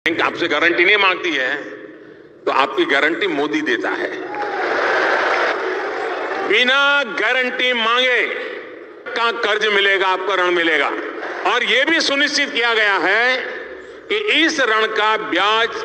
Bank आपसे guarantee नहीं मांगती है तो आपकी गारंटी मोदी देता है। बिना गारंटी मांगे का कर्ज मिलेगा, आपको ऋण मिलेगा। और यह भी सुनिश्चित किया गया है कि इस ऋण का ब्याज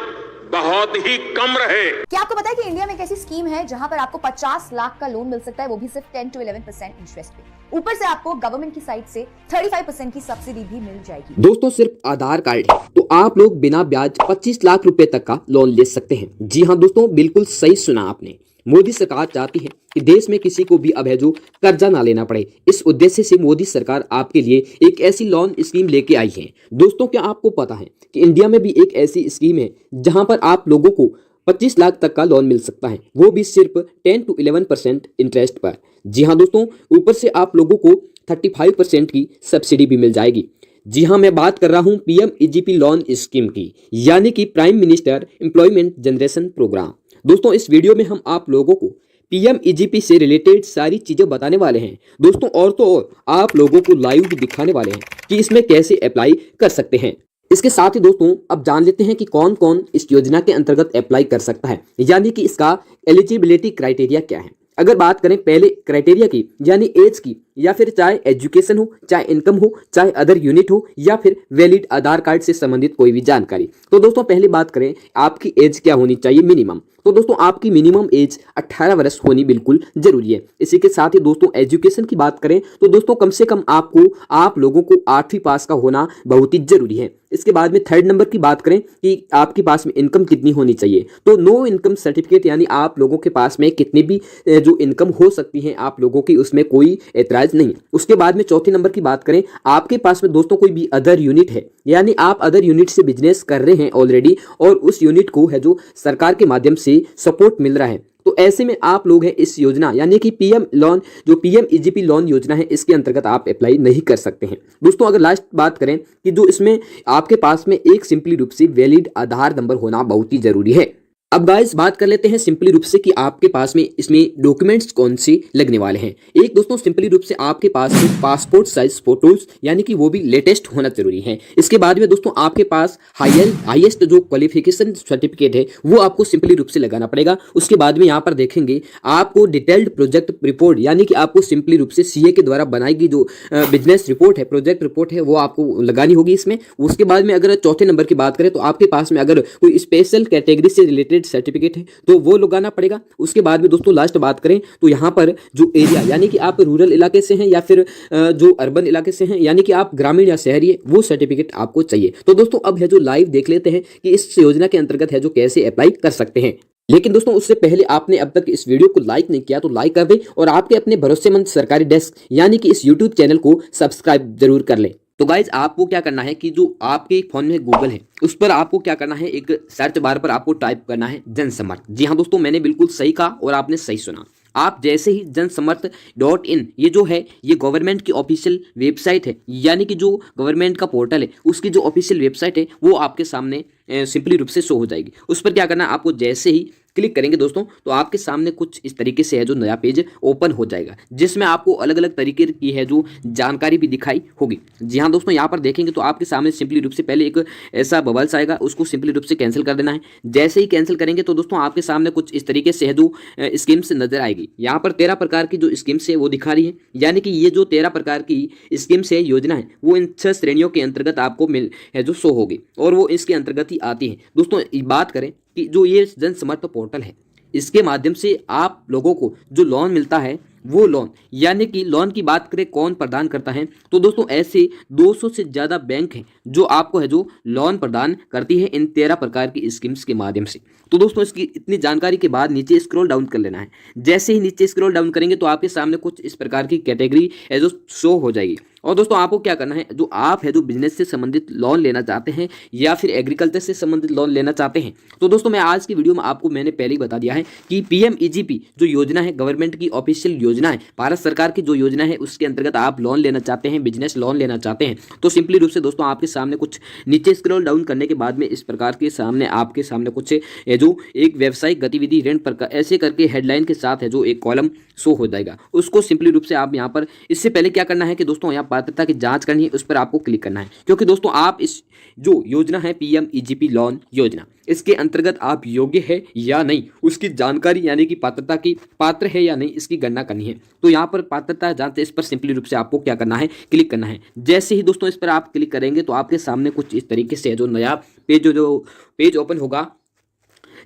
बहुत ही कम रहे। क्या आपको पता है कि इंडिया में एक ऐसी स्कीम है जहां पर आपको 50 लाख का लोन मिल सकता है, वो भी सिर्फ 10 to 11% इंटरेस्ट पे। ऊपर से आपको गवर्नमेंट की साइड से 35% की सब्सिडी भी मिल जाएगी। दोस्तों सिर्फ आधार कार्ड है तो आप लोग बिना ब्याज 25 लाख रुपए तक का लोन ले सकते हैं। जी हाँ दोस्तों, बिल्कुल सही सुना आपने। मोदी सरकार चाहती है कि देश में किसी को भी अब है जो कर्जा ना लेना पड़े। इस उद्देश्य से मोदी सरकार आपके लिए एक ऐसी लोन स्कीम लेके आई है। दोस्तों क्या आपको पता है कि इंडिया में भी एक ऐसी स्कीम है जहां पर आप लोगों को 25 लाख तक का लोन मिल सकता है, वो भी सिर्फ 10 to 11% इंटरेस्ट पर। जी हाँ दोस्तों, ऊपर से आप लोगों को 35% की सब्सिडी भी मिल जाएगी। जी हाँ, मैं बात कर रहा हूँ PMEGP लोन स्कीम की, यानी कि prime minister employment generation programme. दोस्तों इस वीडियो में हम आप लोगों को PMEGP से रिलेटेड सारी चीजें बताने वाले हैं दोस्तों, और तो और आप लोगों को लाइव भी दिखाने वाले हैं कि इसमें कैसे अप्लाई कर सकते हैं। इसके साथ ही दोस्तों अब जान लेते हैं कि कौन कौन इस योजना के अंतर्गत अप्लाई कर सकता है, यानी कि इसका एलिजिबिलिटी क्राइटेरिया क्या है। अगर बात करें पहले क्राइटेरिया की, यानी एज की, या फिर चाहे एजुकेशन हो, चाहे इनकम हो, चाहे अदर यूनिट हो, या फिर वैलिड आधार कार्ड से संबंधित कोई भी जानकारी। तो दोस्तों पहले बात करें आपकी एज क्या होनी चाहिए मिनिमम। तो दोस्तों आपकी मिनिमम एज 18 वर्ष होनी बिल्कुल जरूरी है। इसी के साथ ही दोस्तों एजुकेशन की बात करें तो दोस्तों कम से कम आप लोगों को 8वीं पास का होना बहुत ही जरूरी है। इसके बाद में थर्ड नंबर की बात करें कि आपके पास में इनकम कितनी होनी चाहिए, तो नो इनकम सर्टिफिकेट, यानी आप लोगों के पास में कितनी भी जो इनकम हो सकती है आप लोगों की, उसमें कोई एतराज नहीं। उसके बाद में चौथे नंबर की बात करें, आपके पास में दोस्तों कोई भी अदर यूनिट है, यानी आप अदर यूनिट से बिजनेस कर रहे हैं ऑलरेडी और उस यूनिट को है जो सरकार के माध्यम से सपोर्ट मिल रहा है, तो ऐसे में आप लोग हैं इस योजना यानी कि PMEGP लोन योजना है, इसके अंतर्गत आप अप्लाई नहीं कर सकते हैं। दोस्तों अगर लास्ट बात करें कि जो इसमें आपके पास में एक सिंपली रूप से वैलिड आधार नंबर होना बहुत ही जरूरी है। अब गाइस बात कर लेते हैं सिंपली रूप से कि आपके पास में इसमें डॉक्यूमेंट्स कौन से लगने वाले हैं। एक दोस्तों सिंपली रूप से आपके पास में पासपोर्ट साइज फोटोज, यानी कि वो भी लेटेस्ट होना जरूरी है। इसके बाद में दोस्तों आपके पास हाईएस्ट जो क्वालिफिकेशन सर्टिफिकेट है वो आपको सिंपली रूप से लगाना पड़ेगा। उसके बाद में यहाँ पर देखेंगे आपको डिटेल्ड प्रोजेक्ट रिपोर्ट, यानी कि आपको सिंपली रूप से CA के द्वारा बनाई गई जो बिजनेस रिपोर्ट है, प्रोजेक्ट रिपोर्ट है, वो आपको लगानी होगी इसमें। उसके बाद में अगर चौथे नंबर की बात करें तो आपके पास में अगर कोई स्पेशल कैटेगरी से रिलेटेड सर्टिफिकेट है तो वो लगाना पड़ेगा। उसके बाद में दोस्तों लास्ट बात करें तो यहाँ पर जो एरिया, यानी कि आप रूरल इलाके से हैं या फिर जो अर्बन इलाके से हैं, यानी कि आप ग्रामीण या शहरी है, वो सर्टिफिकेट आपको चाहिए। तो दोस्तों अब है जो लाइव देख लेते हैं कि इस योजना के अंतर्गत है जो कैसे अप्लाई कर सकते हैं। लेकिन दोस्तों उससे पहले आपने अब तक इस वीडियो को लाइक नहीं किया तो लाइक कर दें और आपके अपने भरोसेमंद सरकारी डेस्क यानी कि इस यूट्यूब चैनल को सब्सक्राइब जरूर कर लें। तो गाइज आपको क्या करना है कि जो आपके फोन में गूगल है उस पर आपको क्या करना है, एक सर्च बार पर आपको टाइप करना है जनसमर्थ। जी हाँ दोस्तों, मैंने बिल्कुल सही कहा और आपने सही सुना। आप जैसे ही जनसमर्थ.in ये जो है ये गवर्नमेंट की ऑफिशियल वेबसाइट है, यानी कि जो गवर्नमेंट का पोर्टल है उसकी जो ऑफिशियल वेबसाइट है वो आपके सामने सिंपली रूप से शो हो जाएगी। उस पर क्या करना है, आपको जैसे ही क्लिक करेंगे दोस्तों तो आपके सामने कुछ इस तरीके से है जो नया पेज ओपन हो जाएगा, जिसमें आपको अलग अलग तरीके की है जो जानकारी भी दिखाई होगी। जी हाँ दोस्तों, यहाँ पर देखेंगे तो आपके सामने सिंपली रूप से पहले एक ऐसा बबल्स आएगा, उसको सिंपली रूप से कैंसिल कर देना है। जैसे ही कैंसिल करेंगे तो दोस्तों आपके सामने कुछ इस तरीके से है जो स्कीम्स नजर आएगी। यहाँ पर 13 प्रकार की जो स्कीम्स है वो दिखा रही है, यानी कि ये जो 13 प्रकार की स्कीम्स है, योजना है, वो इन 6 श्रेणियों के अंतर्गत आपको मिल है जो शो होगी और वो इसके अंतर्गत ही आती है। दोस्तों बात करें कि जो ये जनसमर्थ पोर्टल है इसके माध्यम से आप लोगों को जो लोन मिलता है वो लोन, यानी कि लोन की बात करें कौन प्रदान करता है तो दोस्तों ऐसे 200 से ज़्यादा बैंक हैं जो आपको है जो लोन प्रदान करती है इन 13 प्रकार की स्कीम्स के माध्यम से। तो दोस्तों इसकी इतनी जानकारी के बाद नीचे स्क्रॉल डाउन कर लेना है। जैसे ही नीचे स्क्रॉल डाउन करेंगे तो आपके सामने कुछ इस प्रकार की कैटेगरी है जो शो हो जाएगी। और दोस्तों आपको क्या करना है, जो आप है जो बिजनेस से संबंधित लोन लेना चाहते हैं या फिर एग्रीकल्चर से संबंधित लोन लेना चाहते हैं, तो दोस्तों मैं आज की वीडियो में आपको मैंने पहले ही बता दिया है कि PMEGP जो योजना है गवर्नमेंट की ऑफिशियल योजना है, भारत सरकार की जो योजना है उसके अंतर्गत आप लोन लेना चाहते हैं, बिजनेस लोन लेना चाहते हैं, तो सिंपली रूप से दोस्तों आपके सामने कुछ नीचे स्क्रॉल डाउन करने के बाद में इस प्रकार के सामने आपके सामने कुछ जो एक व्यावसायिक गतिविधि ऋण प्रकार ऐसे करके हेडलाइन के साथ है जो एक कॉलम शो हो जाएगा, उसको सिंपली रूप से आप यहाँ पर, इससे पहले क्या करना है कि दोस्तों यहाँ पात्रता की जांच करनी है उस पर आपको क्लिक करना है, क्योंकि दोस्तों आप इस जो योजना है पीएमईजीपी लोन योजना, इसके अंतर्गत आप योग्य है या नहीं उसकी जानकारी यानी कि पात्रता की पात्र है या नहीं इसकी गणना करनी है। तो यहाँ पर पात्रता जांच, इस पर सिंपली रूप से आपको क्या करना है, क्लिक करना है। जैसे ही दोस्तों इस पर आप क्लिक करेंगे तो आपके सामने कुछ इस तरीके से जो नया पेज जो पेज ओपन होगा।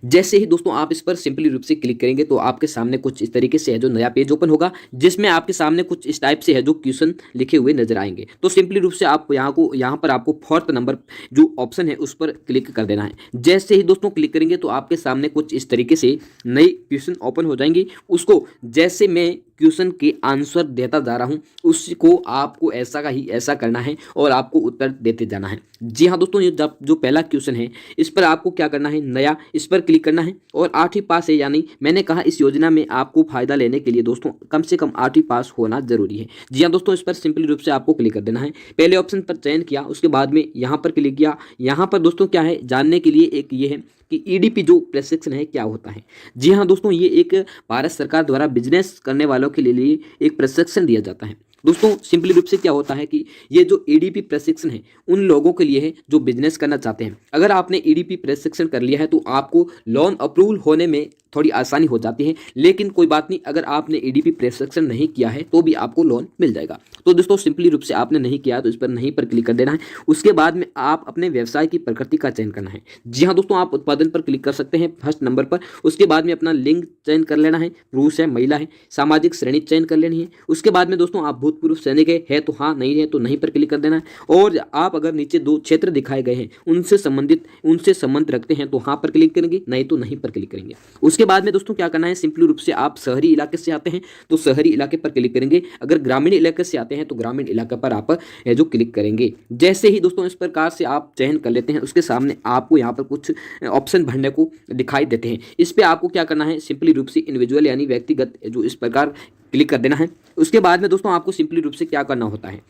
जैसे ही दोस्तों आप इस पर सिंपली रूप से क्लिक करेंगे तो आपके सामने कुछ इस तरीके से है जो नया पेज ओपन होगा, जिसमें आपके सामने कुछ इस टाइप से है जो क्वेश्चन लिखे हुए नजर आएंगे। तो सिंपली रूप से आप यहाँ पर आपको 4th नंबर जो ऑप्शन है उस पर क्लिक कर देना है। जैसे ही दोस्तों क्लिक करेंगे तो आपके सामने कुछ इस तरीके से नई क्वेश्चन ओपन हो जाएंगी। उसको जैसे मैं क्वेश्चन के आंसर देता जा रहा हूं उसको आपको ऐसा का ही ऐसा करना है और आपको उत्तर देते जाना है। जी हाँ दोस्तों, ये जो पहला क्वेश्चन है इस पर आपको क्या करना है, नया, इस पर क्लिक करना है और 8वीं पास है, यानी मैंने कहा इस योजना में आपको फायदा लेने के लिए दोस्तों कम से कम 8वीं पास होना जरूरी है। जी हाँ दोस्तों, इस पर सिंपली रूप से आपको क्लिक कर देना है। पहले ऑप्शन पर चयन किया, उसके बाद में यहाँ पर क्लिक किया। यहाँ पर दोस्तों क्या है जानने के लिए एक ये है कि ईडीपी जो प्रशिक्षण है क्या होता है। जी हाँ दोस्तों, ये एक भारत सरकार द्वारा बिजनेस करने वालों के लिए एक प्रशिक्षण दिया जाता है। दोस्तों सिंपली रूप से क्या होता है कि ये जो ईडीपी प्रशिक्षण है उन लोगों के लिए है जो बिजनेस करना चाहते हैं। अगर आपने ईडीपी प्रशिक्षण कर लिया है तो आपको लोन अप्रूवल होने में थोड़ी आसानी हो जाती है, लेकिन कोई बात नहीं, अगर आपने ईडीपी प्रशिक्षण नहीं किया है तो भी आपको लोन मिल जाएगा। तो दोस्तों सिंपली रूप से आपने नहीं किया तो इस पर नहीं पर क्लिक कर देना है। उसके बाद में आप अपने व्यवसाय की प्रकृति का चयन करना है। जी हाँ दोस्तों, आप उत्पादन पर क्लिक कर सकते हैं 1st नंबर पर। उसके बाद में अपना लिंग चयन कर लेना है, पुरुष है महिला है, सामाजिक श्रेणी चयन कर लेनी है। उसके बाद में दोस्तों आप भूतपूर्व सैनिक है तो हाँ, नहीं है तो नहीं पर क्लिक कर देना है। और आप अगर नीचे 2 क्षेत्र दिखाए गए हैं उनसे संबंध रखते हैं तो हाँ पर क्लिक करेंगे, नहीं तो नहीं पर क्लिक करेंगे। उसके बाद में दोस्तों क्या करना है, सिंपली रूप से आप शहरी इलाके से आते हैं तो शहरी इलाके पर क्लिक करेंगे, अगर ग्रामीण इलाके से आते हैं तो ग्रामीण इलाके पर आप जो क्लिक करेंगे। जैसे ही दोस्तों इस प्रकार से आप चयन कर लेते हैं उसके सामने आपको यहाँ पर कुछ ऑप्शन भरने को दिखाई देते हैं। इस पर आपको क्या करना है, सिंपली रूप से इंडिविजुअल यानी व्यक्तिगत जो इस प्रकार क्लिक कर देना है। उसके बाद में दोस्तों आपको सिंपली रूप से क्या करना होता है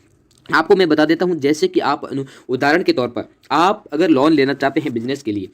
आपको मैं बता देता हूं। जैसे कि आप उदाहरण के तौर पर आप अगर लोन लेना चाहते हैं बिजनेस के लिए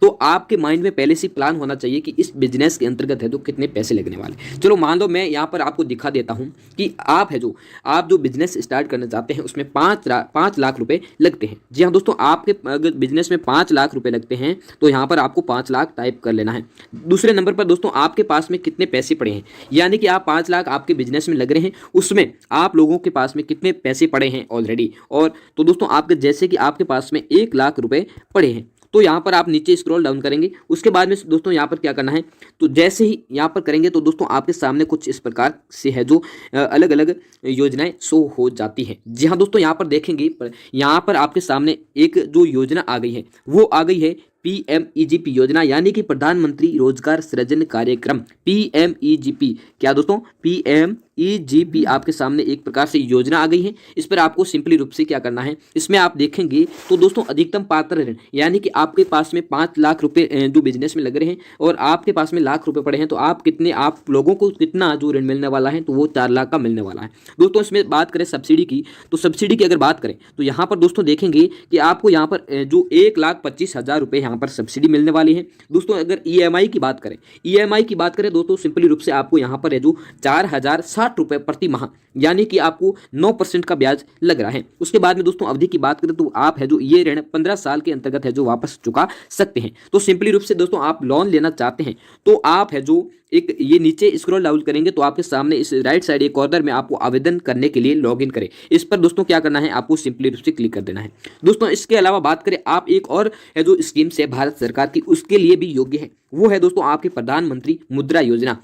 तो आपके माइंड में पहले से प्लान होना चाहिए कि इस बिजनेस के अंतर्गत है तो कितने पैसे लगने वाले। चलो मान लो मैं यहाँ पर आपको दिखा देता हूँ कि आप जो बिजनेस स्टार्ट करना चाहते हैं उसमें 5 लाख रुपए लगते हैं। जी हाँ दोस्तों, आपके अगर बिजनेस में 5 लाख रुपए लगते हैं तो यहाँ पर आपको 5 लाख टाइप कर लेना है। दूसरे नंबर पर दोस्तों आपके पास में कितने पैसे पड़े हैं, यानी कि आप 5 लाख आपके बिजनेस में लग रहे हैं, उसमें आप लोगों के पास में कितने पैसे पड़े हैं ऑलरेडी। और तो दोस्तों आपके जैसे कि आपके पास में 1 लाख रुपए पड़े हैं तो यहाँ पर आप नीचे स्क्रॉल डाउन करेंगे। उसके बाद में दोस्तों यहाँ पर क्या करना है, तो जैसे ही यहाँ पर करेंगे तो दोस्तों आपके सामने कुछ इस प्रकार से है जो अलग अलग योजनाएं शो हो जाती हैं। जी हाँ दोस्तों, यहाँ पर देखेंगे यहाँ पर आपके सामने एक जो योजना आ गई है वो आ गई है पीएमईजीपी योजना, यानी कि प्रधानमंत्री रोजगार सृजन कार्यक्रम। पीएमईजीपी क्या दोस्तों, पीएमईजीपी आपके सामने एक प्रकार से योजना आ गई है। इस पर आपको सिंपली रूप से क्या करना है, इसमें आप देखेंगे तो दोस्तों अधिकतम पात्र ऋण, यानी कि आपके पास में 5 लाख रुपए जो बिजनेस में लग रहे हैं और आपके पास में लाख रुपए पड़े हैं तो आप लोगों को कितना जो ऋण मिलने वाला है तो वो 4 लाख का मिलने वाला है। दोस्तों इसमें बात करें सब्सिडी की, तो सब्सिडी की अगर बात करें तो यहाँ पर दोस्तों देखेंगे कि आपको यहाँ पर जो 1,25,000 रुपए यहाँ पर सब्सिडी मिलने वाली है। दोस्तों अगर ईएमआई की बात करें दोस्तों सिंपली रूप से आपको यहाँ पर है जो 4,060 रुपए प्रति माह, यानी कि आपको 9% का ब्याज लग रहा है। उसके बाद में दोस्तों अवधि की बात करें तो आप है जो ये ऋण 15 साल के अंतर्गत है जो वापस चुका सकते हैं। तो सिंपली रूप से दोस्तों आप लोन लेना चाहते हैं तो आप है जो एक ये नीचे स्क्रॉल डाउन करेंगे तो आपके सामने इस राइट साइड एक कॉर्नर में आपको आवेदन करने के लिए लॉगिन करें, इस पर दोस्तों क्या करना है, आपको सिंपली रूप से क्लिक कर देना है। दोस्तों इसके अलावा बात करें आप एक और है जो स्कीम से भारत सरकार की उसके लिए भी योग्य है, वो है दोस्तों आपकी प्रधानमंत्री मुद्रा योजना,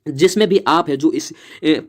जिसमें भी आप है जो इस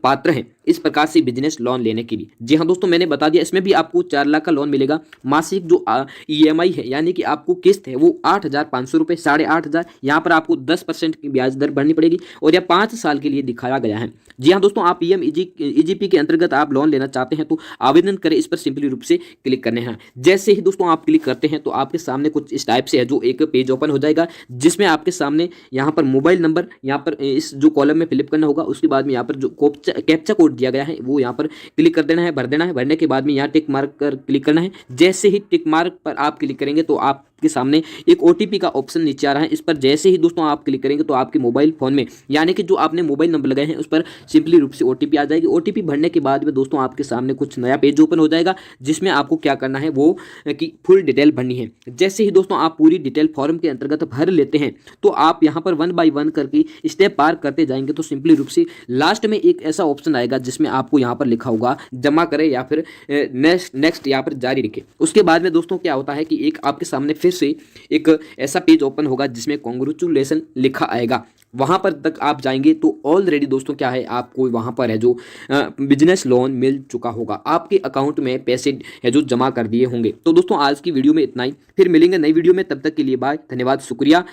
पात्र हैं इस प्रकार से बिजनेस लोन लेने के लिए। जी हाँ दोस्तों मैंने बता दिया, इसमें भी आपको 4 लाख का लोन मिलेगा। मासिक जो ईएमआई है यानी कि आपको किस्त है वो 8,500 रुपये, 8,500, यहाँ पर आपको 10% की ब्याज दर भरनी पड़ेगी और यह 5 साल के लिए दिखाया गया है। जी हाँ दोस्तों, आप पीएमईजीपी के अंतर्गत आप लोन लेना चाहते हैं तो आवेदन करें, इस पर सिंपली रूप से क्लिक करने हैं। जैसे ही दोस्तों आप क्लिक करते हैं तो आपके सामने कुछ इस टाइप से है जो एक पेज ओपन हो जाएगा, जिसमें आपके सामने यहाँ पर मोबाइल नंबर यहाँ पर इस जो कॉलम में फिलिप करना होगा। उसके बाद में यहाँ पर जो कैप्चा कोड दिया गया है वो यहाँ पर क्लिक कर देना है, भर देना है। भरने के बाद में यहाँ टिक मार्क कर क्लिक करना है। जैसे ही टिक मार्क पर आप क्लिक करेंगे तो आप आपके सामने एक OTP का ऑप्शन नीचे आ रहा है। इस पर जैसे ही दोस्तों आप क्लिक करेंगे तो आपके मोबाइल फोन में यानी कि जो आपने मोबाइल नंबर लगाए हैं उस पर सिंपली रूप से OTP आ जाएगी। OTP भरने के बाद में दोस्तों आपके सामने कुछ नया पेज ओपन हो जाएगा जिसमें आपको क्या करना है वो कि फुल डिटेल भरनी है। जैसे ही दोस्तों आप पूरी डिटेल फॉर्म के अंतर्गत भर लेते हैं तो आप यहाँ पर 1 बाय 1 करके स्टेप पार करते जाएंगे तो सिंपली रूप से लास्ट में एक ऐसा ऑप्शन आएगा जिसमें आपको यहाँ पर लिखा होगा जमा करें या फिर नेक्स्ट यहाँ पर जारी रखें। उसके बाद में दोस्तों क्या होता है कि एक आपके सामने फिर से एक ऐसा पेज ओपन होगा जिसमें कांग्रेचुलेशन लिखा आएगा। वहाँ पर तक आप जाएंगे तो ऑलरेडी दोस्तों क्या है आपको वहाँ पर है जो बिजनेस लोन मिल चुका होगा, आपके अकाउंट में पैसे है जो जमा कर दिए होंगे। तो दोस्तों आज की वीडियो में इतना ही, फिर मिलेंगे नई वीडियो में, तब तक के लिए बाय, धन्यवाद, शुक्रिया।